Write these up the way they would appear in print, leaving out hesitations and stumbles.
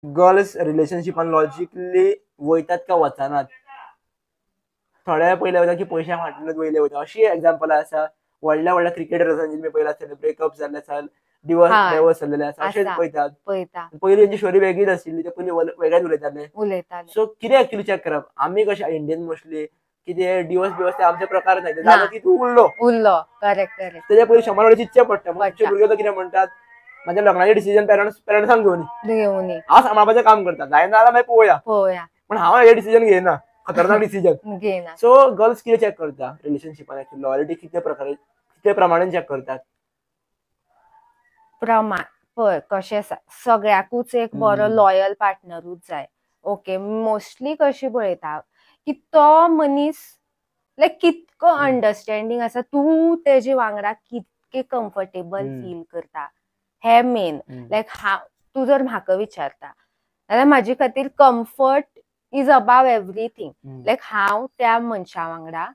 Girls रिलेशनशिपान logically वयतात का वचनात. थोड्या पयले वयता की पयशा फाटल्यानूच वयले वयता अशी एक्झाम्पल आसा. व्हडल्या व्हडल्या क्रिकेटर आसा जेंचे पयला ब्रेकअप जाल्ले आसा, हय डायव्हर्स जाल्ले आसा अशेच आसा पळयतात. पळयता पयलीं तेंची स्टोरी वेगळीच आशिल्ली, ते पयलीं वेगळेच उलयताले. उलयताले सो कितें एक्चुअली चॅक करप, आमी कशे इंडियन मोस्टली कितें डिवोर्स बिवोर्स ते आमचे प्रकार नाही, ना जालो की तूं उरलो. उरलो करेक्ट करेक्ट तेच्या पयलीं 100 फावटी चिंतचें पडटा. मग तुमचे पडटा भुरगे तो कितें म्हणटात, माझ्या लग्नाचे डिसिजन पेरंट्सांक घेवन घेवनी हांव सांबाळपाचें काम करता, जायना जाल्यार मागीर पळोवया, पळोवया पण हांव हे डिसिजन घेयना, खतरनाक डिसिजन. घेयना सो गर्ल्स कितें चॅक करता रिलेशनशिपान, लॉयल्टी कितले प्रमाणान चॅक करतात. प्रमाण पळय कशें आसा, सगळ्याकूच एक बरो लॉयल पार्टनरूच जाय. ओके, मोस्टली कशी पळयता की तो मनीस लायक कितको अंडरस्टँडींग आसा, तूं तेजे वांगडा कितके कम्फर्टेबल फील करता हे मेन. लायक तूं जर म्हाका विचारता जाल्यार म्हाजे खातीर कम्फर्ट इज अबाव एवरीथींग. लायक हांव त्या मनशा वांगडा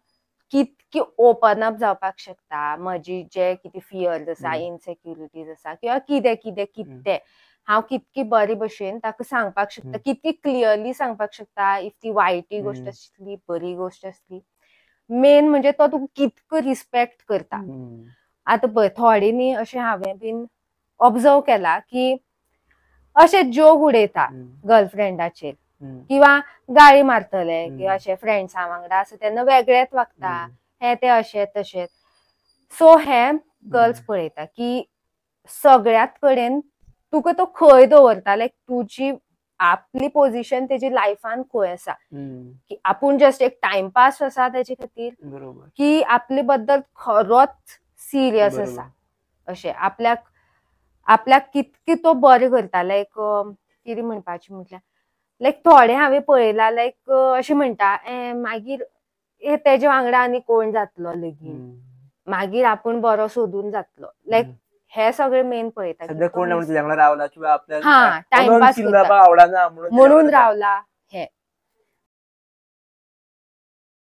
कितकी ओपन अप जावपाक शकता, म्हजी जे कितें फियर्स आसा, इनसेक्युरिटीज आसा किंवा कितें कितें कितें हांव कितकी बरे भशेन ताका सांगपाक शकता, कितकी क्लियरली सांगपाक शकता. इफ ती वायटूय गोश्ट आसली, बरी गोश्ट आसली, मेन म्हणजे तो तुका कितको रिस्पेक्ट करता. आतां पळय थोडे न्ही अशें हांवें बीन ऑब्जर्व केला की अशे जोक उडयता गर्लफ्रेंडाचेर किंवा गाळी मारतले किंवा अशे फ्रेंड्सां वांगडा आसा तेन्ना वेगळेच वागता, हे ते अशे तशेच. सो हे गर्ल्स पळयता की सगळ्यात कडेन तुका तो खंय दवरता, लायक तुजी आपली पोझिशन तेजी लायफान खंय आसा, की आपूण जस्ट एक टाइमपास आसा तेजे खातीर, की आपले बद्दल खरोच सिरियस आसा, अशें आपल्याक कितके तो बरें करता. लायक कितें म्हणपाचें म्हटल्यार लायक थोडे हांवें पळयला लायक अशें म्हणटा मागीर तेजे वांगडा आनी कोण जातलो लगीन, मागीर आपूण बरो सोदून जातलो. लायक हे सगळे मेन पळयता सध्या कोण रावला किंवा आपल्याला टाइमपास आवडना म्हणून रावला हे